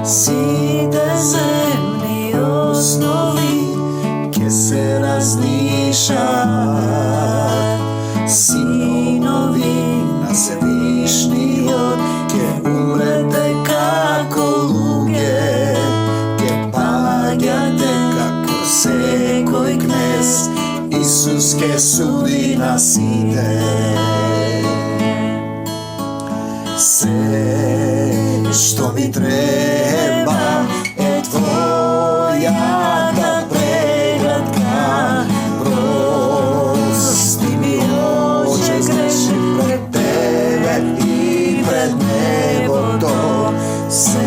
Сите земни основи ќе се разнишат, синови на Севишниот ќе умрете како луѓе, ќе паѓате како секој кнез, Исус ќе суди на сите. Се што ми треба е твојата преградка. Прости ми, Отче, грешив пред тебе и пред небото. Се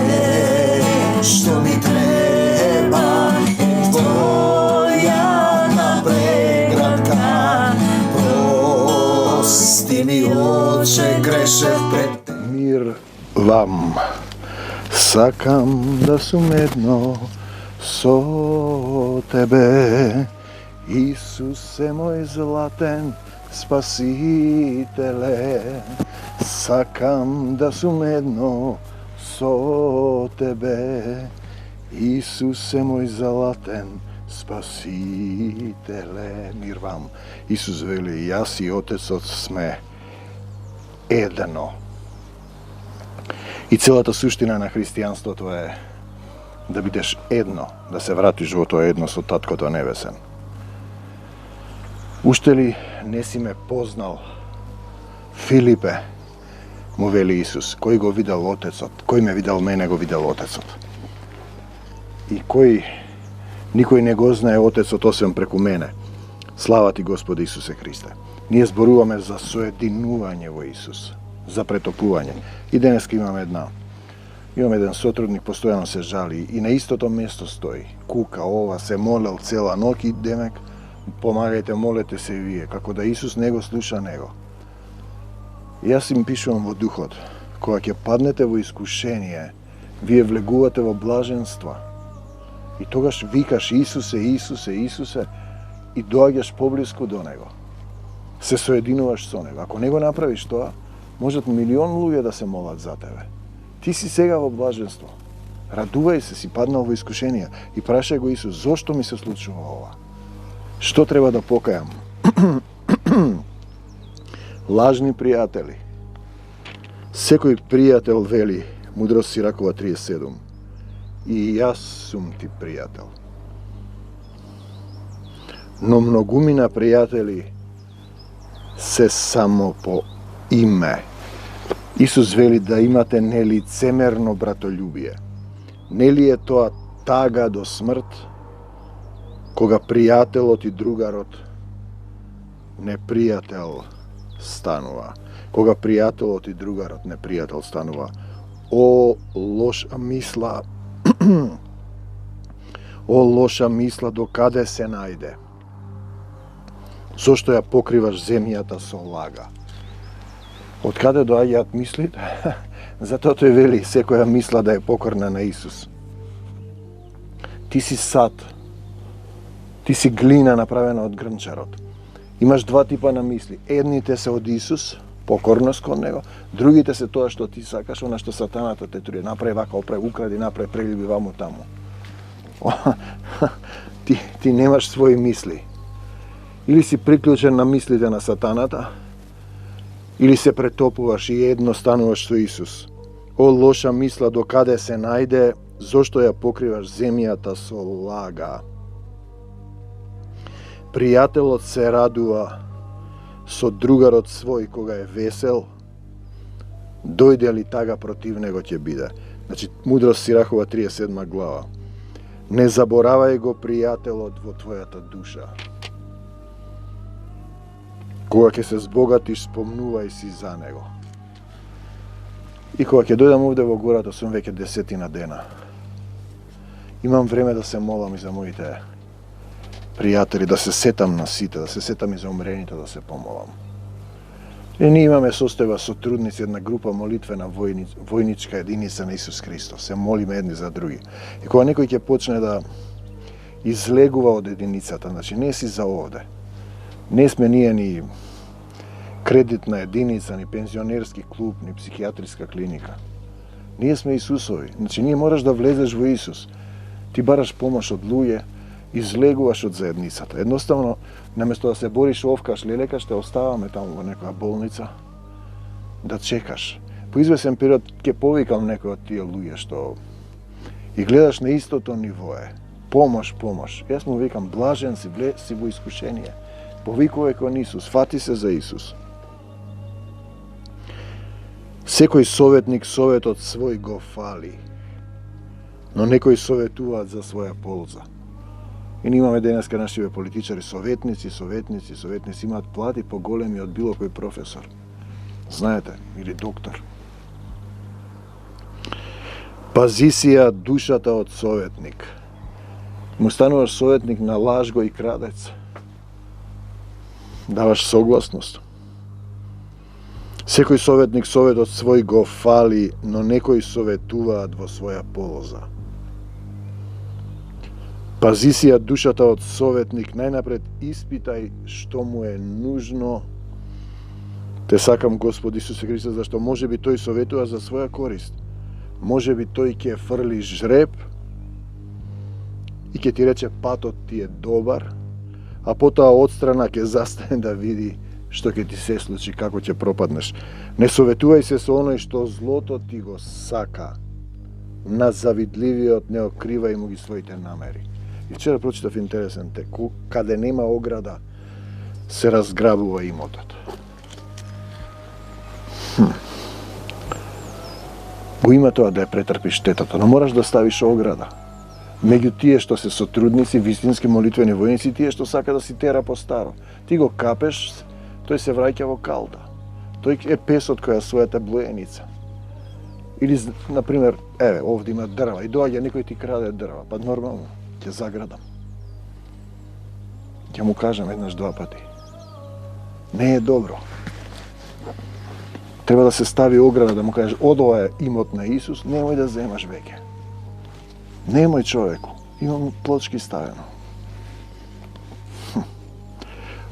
што ми треба е твојата преградка. Прости ми, Отче, грешив пред тебе. Мир вам, сакам да сум едно со тебе, Исусе мој златен спасителе. Сакам да сум едно со тебе, Исусе мој златен спасителе. Мир вам. Исус вели, јас и Отецот сме едно. И целата суштина на христијанството е да бидеш едно, да се вратиш во тоа едно со Таткото Небесен. Уште ли не си ме познал, Филипе, му вели Исус, кој го видел Отецот, кој ме видел мене, го видел Отецот. И никој не го знае Отецот освен преку мене. Слава ти, Господи Исусе Христе. Ние зборуваме за соединување во Исус, за претопување. И денеска имаме еден сотрудник, постојано се жали и на истото место стои. Кука, ова, се молел цела ноќ и демек, помагајте, молете се и вие, како да Исус не го слуша него. И јас им пишувам во духот, кога ќе паднете во искушение, вие влегувате во блаженство. И тогаш викаш Исусе, Исусе, Исусе и доаѓаш поблиску до него. Се соединуваш со него. Ако не го направиш тоа, можат милион луѓе да се молат за тебе. Ти си сега во блаженство. Радувај се, си паднал во искушенија и прашај го Исус, зошто ми се случува ова? Што треба да покајам? Лажни пријатели. Секој пријател вели, Мудрост Сиракова 37. И јас сум ти пријател. Но многумина пријатели се само по име. Исус вели да имате нелицемерно братолюбие. Нели е тоа тага до смрт, кога пријателот и другарот непријател станува. Кога пријателот и другарот непријател станува. О, лоша мисла, о, лоша мисла, докаде се најде? Зошто ја покриваш земјата со лага? Од каде доаѓаат мислите? Затоа тој вели секоја мисла да е покорна на Исус. Ти си сад. Ти си глина направена од грнчарот. Имаш два типа на мисли. Едните се од Исус, покорност кон него, другите се тоа што ти сакаш, она што сатаната те тури. Направи вака, оправи, укради, направи, прелюби ваму таму. Ти немаш своји мисли. Или си приклучен на мислите на сатаната, или се претопуваш и едно стануваш со Исус. О, лоша мисла, докаде се најде, зошто ја покриваш земјата со лага? Пријателот се радува со другарот свој кога е весел, дојде ли тага против него ќе биде. Значи, Мудрост Сирахова 37 глава. Не заборавај го пријателот во твојата душа. Кога ќе се збогатиш, спомнувај си за него. И кога ќе дојдам овде во гората, сум веќе 10 дена. Имам време да се молам и за моите пријатели, да се сетам на сите, да се сетам и за умрените, да се помолам. И ние имаме состојба сотрудници, една група молитвена војничка единица на Исус Христос. Се молиме едни за други. И кога некој ќе почне да излегува од единицата, значи не си за овде. Не сме ние ни кредитна единица, ни пензионерски клуб, ни психијатриска клиника. Ние сме Исусови. Значи, ние мораш да влезеш во Исус. Ти бараш помош од луѓе, излегуваш од заедницата. Едноставно, наместо да се бориш овкаш, лелекаш, те оставаме таму во некоја болница, да чекаш. По извесен период ќе повикам некој од тие луѓе што и гледаш на истото ниво е. Помош. Јас му викам, блажен си, влез си во искушение. Повикувај кон Исус, фати се за Исус. Секој советник советот свој го фали, но некои советуваат за своја полза. И ние имаме денеска нашиве политичари, советници, имаат плати поголеми од било кој професор. Знаете, или доктор. Пази си ја душата од советник. Му стануваш советник на лажго и крадец. Даваш согласност. Секој советник советот свој го фали, но некои советуваат во своја полза. Пази си ја душата од советник, најнапред испитај што му е нужно. Те сакам Господ Исусе Христос, зашто може би тој советува за своја корист. Може би тој ќе фрли жреб и ќе ти рече патот ти е добар, а потоа одстрана ќе застане да види што ќе ти се случи, како ќе пропаднеш. Не советувај се со оној што злото ти го сака. На завидливиот не откривај му ги своите намери. И вчера прочитав интересен тек, каде нема ограда, се разграбува имотот. Го има тоа да ја претрпиш штетата, но мораш да ставиш ограда. Меѓу тие што се сотрудници, вистински молитвени војници, тие што сака да си тера по старо. Ти го капеш, тој се враќа во калда. Тој е песот која својата блоеница. Или, например, овде има дрва и доаѓа некој ти краде дрва, па нормално, ќе заградам. Ќе му кажам еднаш, два пати. Не е добро. Треба да се стави ограда, да му кажеш, од ова е имот на Исус, немој да земаш веќе. Немој човеку, имам плочки ставено.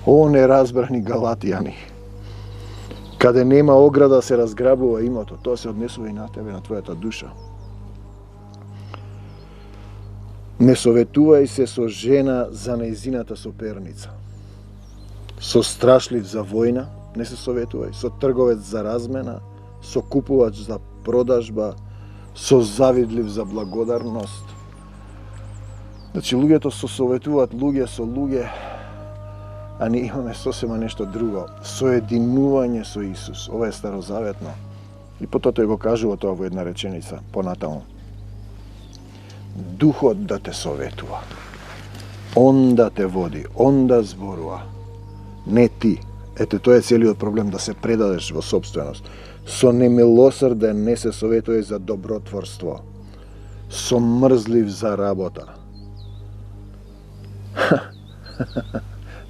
О, неразбрани галатијани. Каде нема ограда се разграбува имото, тоа се однесува и на тебе, на твојата душа. Не советувај се со жена за нејзината соперница. Со страшлив за војна не се советувај, со трговец за размена, со купувач за продажба, со завидлив за благодарност. Значи, луѓето се советуваат луѓе со луѓе, а ние имаме сосема нешто друго. Соединување со Исус. Ова е старозаветно. И потоа тој го кажува тоа во една реченица, понатаму. Духот да те советува. Он да те води, он да зборува. Не ти. Ете, тоа е целиот проблем, да се предадеш во собственост. Со немилосрден не се советувај за добротворство. Со мрзлив за работа.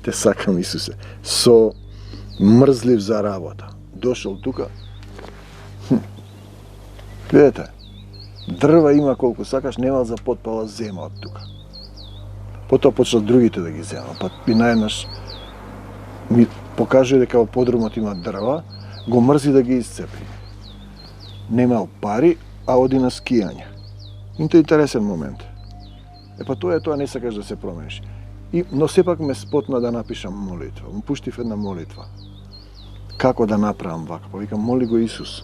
Те сакам, Исусе. Со мрзлив за работа. Дошол тука. Видете, дрва има колку сакаш, немал за потпала, зема од тука. Потоа почнат другите да ги земат. Па и наеднаш ми покажува дека во подрумот има дрва, го мрзи да ги исцепи. Немал пари, а оди на скијање. Интересен момент. Па тоа е тоа, не сакаш да се промениш. Но сепак ме спотна да напишам молитва. Му пуштив една молитва. Како да направам вака? Па викам, моли го Исус.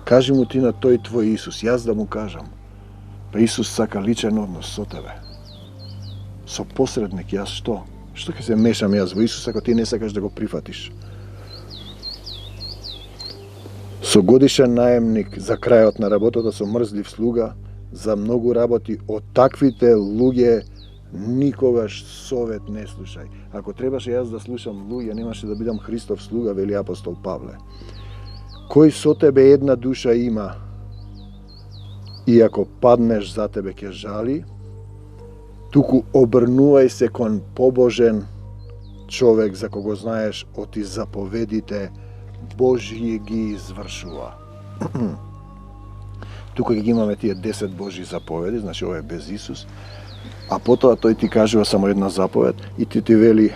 Кажи му ти на тој твој Исус, јас да му кажам. Па Исус сака личен однос со тебе. Со посредник, јас што? Што ќе се мешам јас во Исус ако ти не сакаш да го прифатиш? Со годишен наемник за крајот на работата, со мрзлив слуга, за многу работи, од таквите луѓе никогаш совет не слушај. Ако требаше јас да слушам луѓе, немаше да бидам Христов слуга, вели апостол Павле. Кој со тебе една душа има, и ако паднеш за тебе ќе жали, туку обрнувај се кон побожен човек за кого знаеш оти заповедите Божји ги извршува. Тука ги имаме тие 10 Божји заповеди, значи ова е без Исус, а потоа тој ти кажува само една заповед и ти вели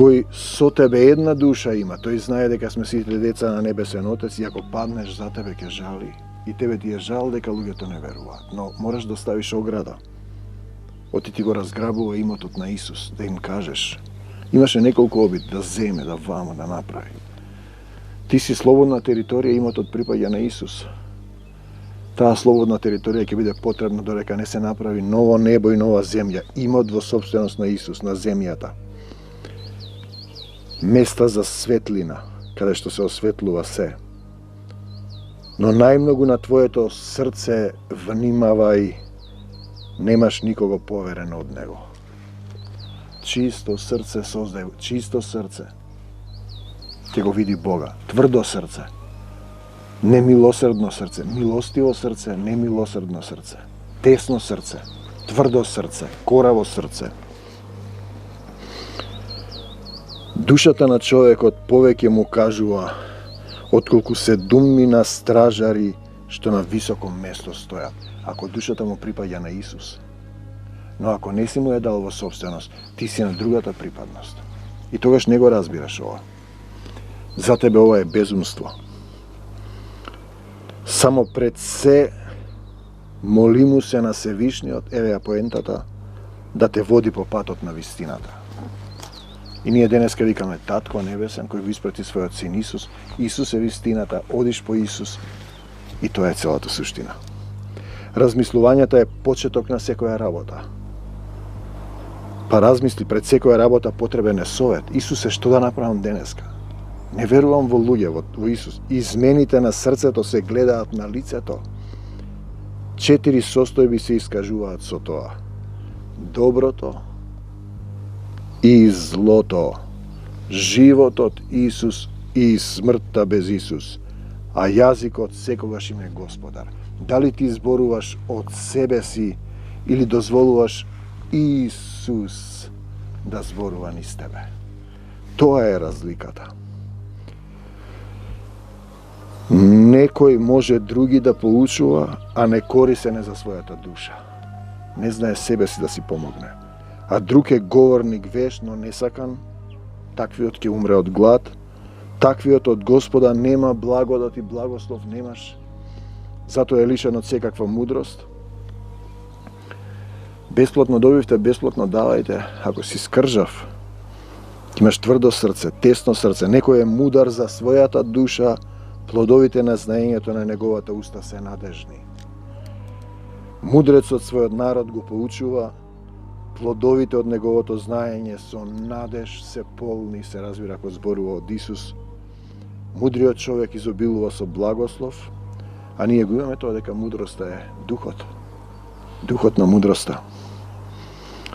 кој со тебе една душа има, тој знае дека сме сите деца на небесен Отец и ако паднеш за тебе ќе жали и тебе ти е жал дека луѓето не веруваат, но мораш да ставиш ограда. Оти ти го разграбува имотот на Исус, да им кажеш. Имаше неколку обид да земе, да вама, да направи. Ти си слободна територија, имотот припаѓа на Исус. Таа слободна територија ќе биде потребна додека не се направи ново небо и нова земја, имот во собственост на Исус, на земјата. Места за светлина, каде што се осветлува се. Но најмногу на твоето срце внимавај, немаш никого поверено од него. Чисто срце создај, чисто срце. Ќе го види Бога. Тврдо срце. Немилосрдно срце. Милостиво срце, немилосрдно срце. Тесно срце. Тврдо срце. Кораво срце. Душата на човекот повеќе му кажува отколку 7 стражари што на високо место стојат, ако душата му припаѓа на Исус. Но ако не си му е дал во собственост, ти си на другата припадност. И тогаш не го разбираш ова. За тебе ова е безумство. Само пред се моли му се на Севишниот, еве ја поентата, да те води по патот на вистината. И ние денеска викаме Татко Небесен, кој го испрати својот син Исус. Исус е вистината, одиш по Исус и тоа е целата суштина. Размислувањето е почеток на секоја работа. Па размисли, пред секоја работа потребен е совет. Исусе, што да направам денеска? Не верувам во луѓе, во Исус. Измените на срцето се гледаат на лицето. 4 состојби се искажуваат со тоа. Доброто и злото, животот Исус и смртта без Исус, а јазикот секогаш им е Господар. Дали ти зборуваш од себе си или дозволуваш Исус да зборува низ тебе? Тоа е разликата. Некој може други да поучува, а не корисене за својата душа. Не знае себе си да си помогне. А друг е говорник вешно несакан, таквиот ќе умре од глад, таквиот од Господа нема благодат и благослов немаш, затоа е лишен од секаква мудрост. Бесплатно добивте, бесплатно давајте, ако си скржав, имаш тврдо срце, тесно срце, некој е мудар за својата душа, плодовите на знаењето на неговата уста се надежни. Мудрецот својот народ го поучува, плодовите од неговото знаење со надеж се полни, се разбира ако зборува од Исус. Мудриот човек изобилува со благослов, а ние го имаме тоа дека мудроста е духот. Духот на мудроста.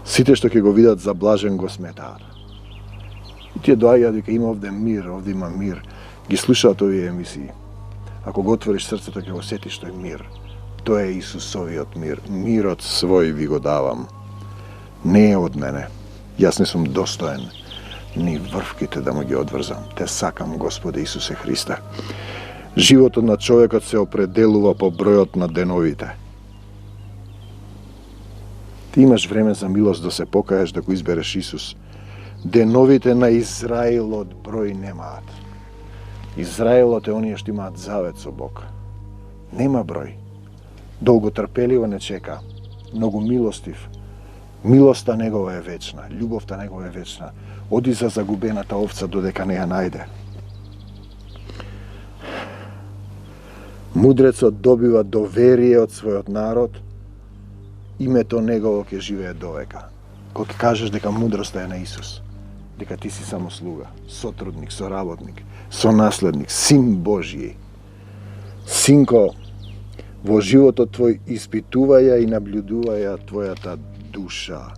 Сите што ќе го видат заблажен го сметаат. И тие доаѓаат дека има овде мир, овде има мир. Ги слушаат овие емисии. Ако го отвориш срцето ќе го сетиш тој мир. Тоа е Исусовиот мир. Мирот свој ви го давам. Не е од мене. Јас не сум достоен ни врвките да му ги одврзам. Те сакам, Господе Исусе Христе. Животот на човекот се определува по бројот на деновите. Ти имаш време за милост да се покаеш, да го избереш Исус. Деновите на Израилот број немаат. Израилот е оние што имаат завет со Бог. Нема број. Долготрпеливо не чека. Многу милостив. Милоста негова е вечна, љубовта негова е вечна. Оди за загубената овца додека не ја најде. Мудрецот добива доверие од својот народ, името негово ќе живее довека. Кога ќе кажеш дека мудроста е на Исус, дека ти си само слуга, сотрудник, соработник, сонаследник, син Божји. Синко, во животот твој испитуваја и наблюдуваја твојата душа.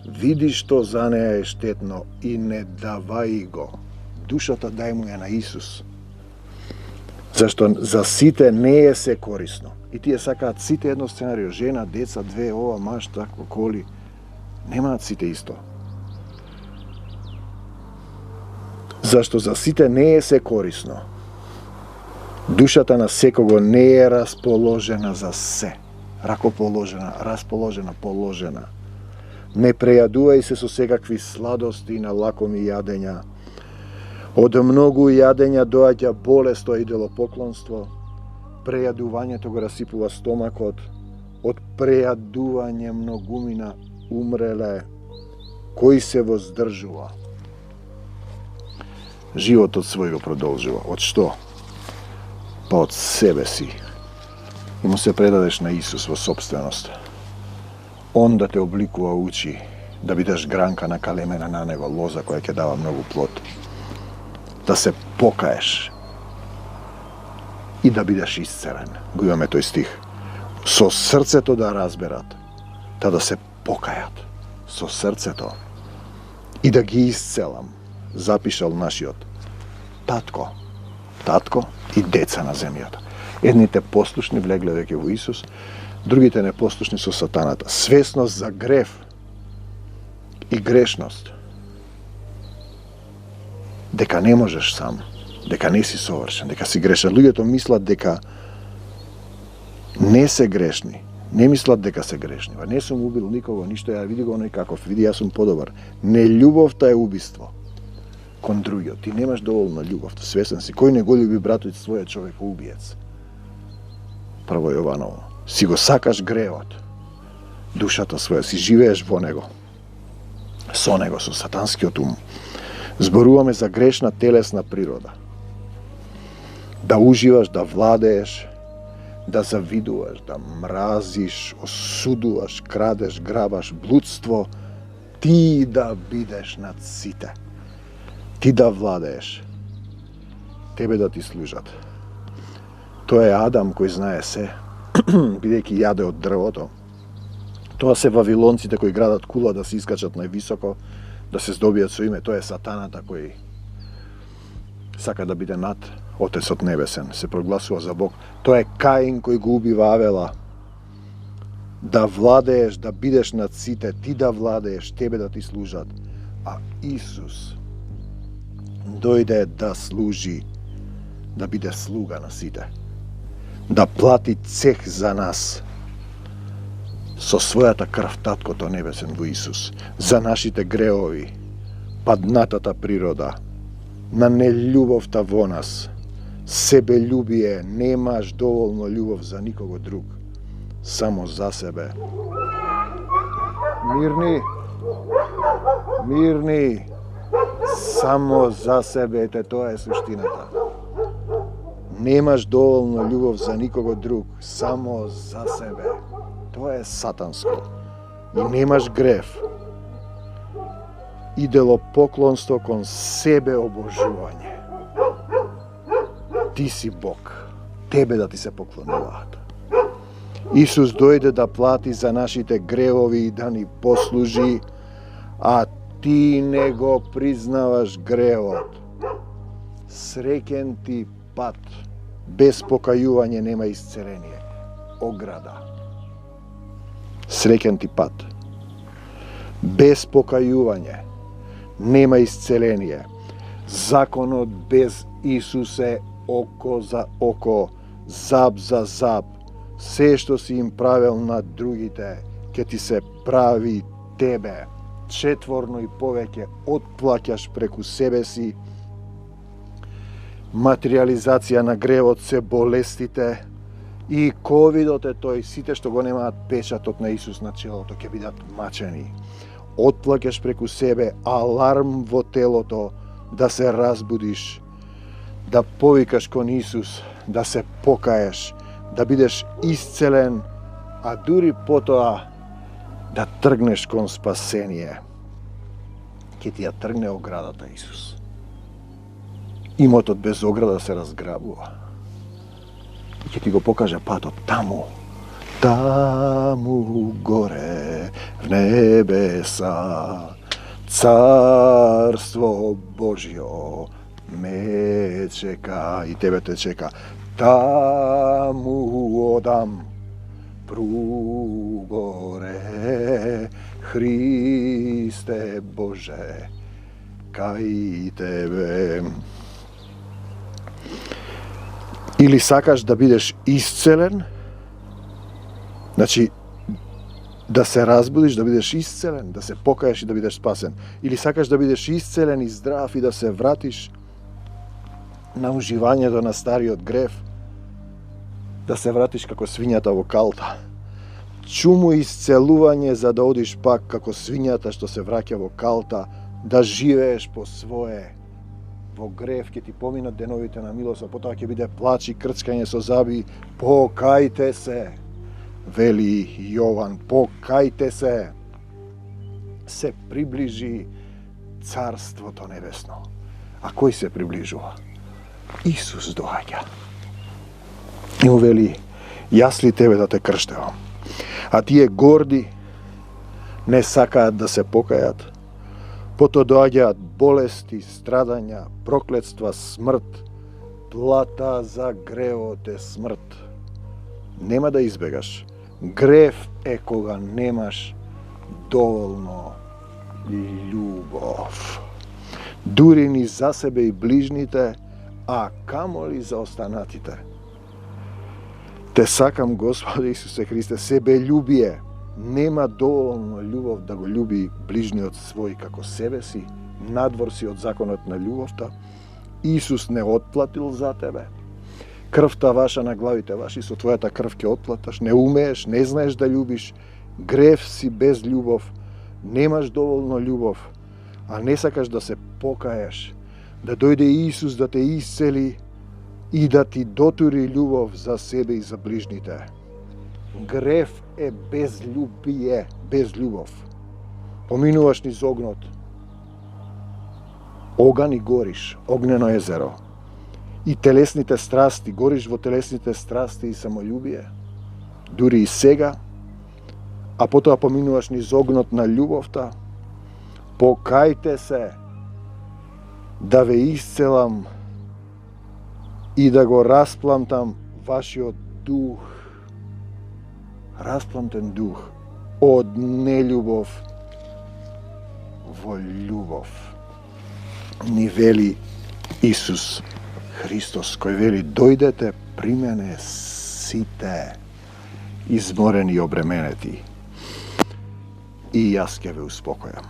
Види што за неја е штетно и не давај го. Душата дај му ја на Исус. Зашто за сите не е се корисно. И тие сакаат сите едно сценарио. Жена, деца, две, ова, маж, тако, коли. Немаат сите исто. Зашто за сите не е се корисно. Душата на секого не е расположена за се. Ракоположена, расположена, положена. Не прејадувај се со секакви сладости на лакоми јадења. Од многу јадења доаѓа болест и идолопоклонство. Прејадувањето го расипува стомакот. Од прејадување многумина умреле. Кој се воздржува? Животот свој го продолжува. Од што? Па од себе си. И му се предадеш на Исус во собственост. Он да те обликува учи, да бидеш гранка на калемена на него, лоза која ќе дава многу плод. Да се покаеш и да бидеш исцелен. Го имаме тој стих. Со срцето да разберат, да се покајат. Со срцето. И да ги исцелам, запишал нашиот татко и деца на земјата. Едните послушни влегле веќе во Исус, другите непослушни со сатаната. Свесност за грев и грешност. Дека не можеш сам, дека не си совршен, дека си грешен. Луѓето мислат дека не се грешни. Не мислат дека се грешни. Не сум убил никого, ништо, ја види го оној каков, види јас сум подобар. Нељубовта е убиство кон другиот. Ти немаш доволно љубов, свесен си. Кој не го љуби братот својот, човек убиец. Прво Јованово. Си го сакаш гревот. Душата своја, си живееш во него. Со него, со сатанскиот ум. Зборуваме за грешна телесна природа. Да уживаш, да владееш, да завидуваш, да мразиш, осудуваш, крадеш, грабаш, блудство, ти да бидеш над сите. Ти да владееш. Тебе да ти служат. Тоа е Адам кој знае се, бидејќи јаде од дрвото. Тоа се вавилонците кои градат кула да се искачат највисоко, да се здобијат со име. Тоа е сатаната кој сака да биде над Отецот Небесен, се прогласува за Бог. Тоа е Каин кој го убива Авела. Да владееш, да бидеш над сите, ти да владееш, тебе да ти служат. А Исус дојде да служи, да биде слуга на сите. Да плати цех за нас. Со својата крв Таткото Небесен во Исус. За нашите греови, паднатата природа, на нељубовта во нас, себељубие, немаш доволно љубов за никого друг, само за себе. Мирни, само за себе, тоа е суштината. Немаш доволно љубов за никого друг, само за себе. Тоа е сатанско. И немаш грев. Идолопоклонство кон себе обожување. Ти си Бог. Тебе да ти се поклонуваат. Исус дојде да плати за нашите гревови и да ни послужи, а ти не го признаваш гревот. Среќен ти пат. Без покајување нема исцеление. Ограда. Среќен ти пат. Без покајување нема исцеление. Законот без Исус е око за око, зап за зап. Се што си им правил на другите, ќе ти се прави тебе. Четворно и повеќе отплаќаш преку себе си. Материализација на гревот се болестите и ковидот е тој, сите што го немаат печатот на Исус на челото ќе бидат мачени. Отплаќаш преку себе, аларм во телото, да се разбудиш, да повикаш кон Исус, да се покаеш, да бидеш исцелен, а дури потоа да тргнеш кон спасение. Ке ти ја тргне оградата Исус. Имотот без ограда се разграбува. И ќе ти го покаже патот таму. Таму горе в небеса Царство Божјо ме чека и тебе те чека. Таму одам пругоре, Христе Боже, кај тебе. Или сакаш да бидеш исцелен, значи да се разбудиш, да бидеш исцелен, да се покаеш и да бидеш спасен. Или сакаш да бидеш исцелен и здрав и да се вратиш на уживањето на стариот грев, да се вратиш како свињата во калта. Чуму исцелување за да одиш пак како свињата што се враќа во калта, да живееш по свое. Во грев ќе ти поминат деновите на милост, а потоа ќе биде плач и крцкање со заби. Покајте се, вели Јован, покајте се. Се приближи Царството Небесно. А кој се приближува? Исус доаѓа. И му вели, јас ли тебе да те крштевам? А тие горди не сакаат да се покајат. Потоа доаѓаат болести, страдања, проклетства, смрт. Плата за гревот е смрт. Нема да избегаш. Грев е кога немаш доволно љубов. Дури ни за себе и ближните, а камоли за останатите. Те сакам, Господи Исусе Христе, себељубие. Нема доволно љубов да го љуби ближниот свој како себе си, надвор си од законот на љубовта. Исус не отплатил за тебе. Крвта ваша на главите ваши, со твојата крв ќе отплаташ. Не умееш, не знаеш да љубиш, грев си без љубов, немаш доволно љубов, а не сакаш да се покаеш, да дојде Исус да те исцели и да ти дотури љубов за себе и за ближните. Грев е безљубие, без љубов. Поминуваш низ огнот. Оган и гориш, огнено езеро. И телесните страсти, гориш во телесните страсти и самољубие. Дури и сега, а потоа поминуваш низ огнот на љубовта. Покајте се, да ве исцелам и да го распламтам вашиот дух. Распламтен дух од нељубов во љубов. Ни вели Исус Христос, кој вели, дојдете при мене сите изморени и обременети, и јас ќе ве успокојам.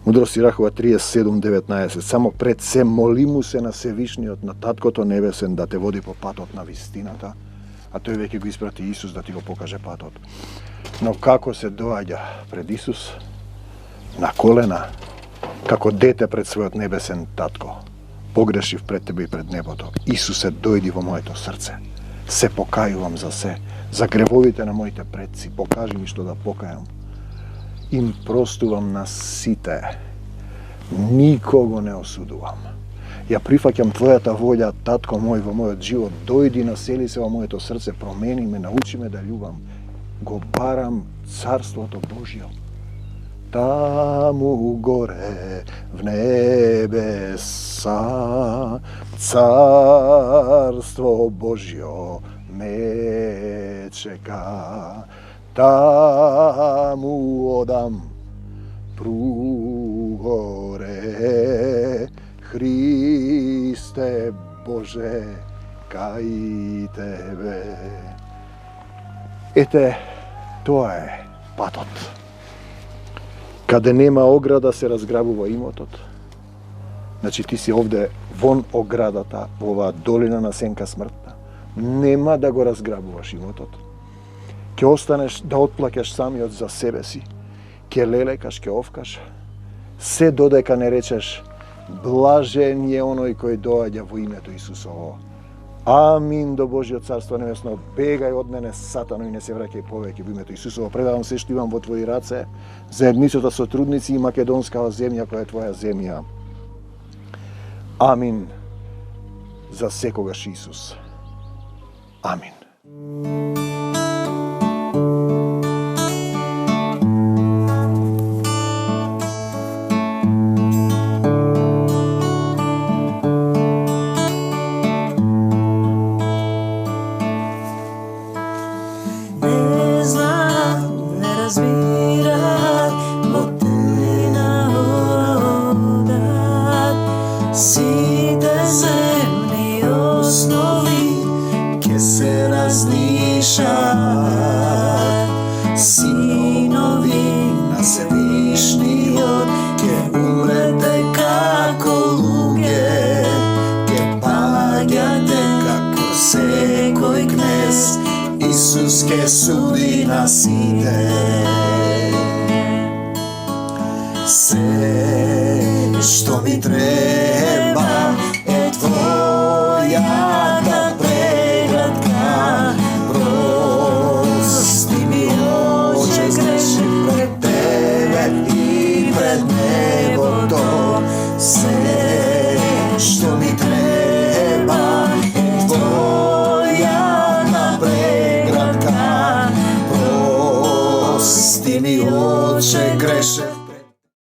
Мудрост Сирахова 37:19. Само пред се моли му се на Севишниот, на Таткото Небесен, да те води по патот на вистината, а тој веќе го испрати Исус да ти го покаже патот. Но како се доаѓа пред Исус? На колена, како дете пред својот небесен татко. Погрешив пред тебе и пред небото. Исусе, дојди во моето срце. Се покајувам за се, за гревовите на моите предци. Покажи ми што да покајам. Им простувам на сите. Никого не осудувам. Ја прифаќам твојата волја, татко мој, во мојот живот. Дојди, насели се во моето срце, промени ме, научи ме да љубам. Го барам Царството Божјо. Таму горе в небеса Царство Божјо ме чека. Таму одам пругоре, Христе Боже, кај тебе. Ете, тоа е патот. Каде нема ограда се разграбува имотот. Значи ти си овде вон оградата, во оваа долина на сенка смртта. Нема да го разграбуваш имотот. Ќе останеш да отплаќаш самиот за себе си. Ќе лелекаш, ќе овкаш. Се додека не речеш, блажен е оној кој доаѓа во името Исусово. Амин до Божјиот Царство Небесно. Бегај од мене, сатано, и не се враќај повеќе во името Исусово. Предавам се што имам во твои раце, заедницата со трудници и македонскава земја која е твоја земја. Амин за секогаш Исус. Амин. Сите земни основи ќе се разнишат. Isuske sudi nas ide. Sve što mi treba je tvoja ta pregratka. Prosti mi Oče, zgrešim pred tebe i pred nebo to. Sve što mi treba je tvoja ta pregratka. Prosti mi Oče, grešim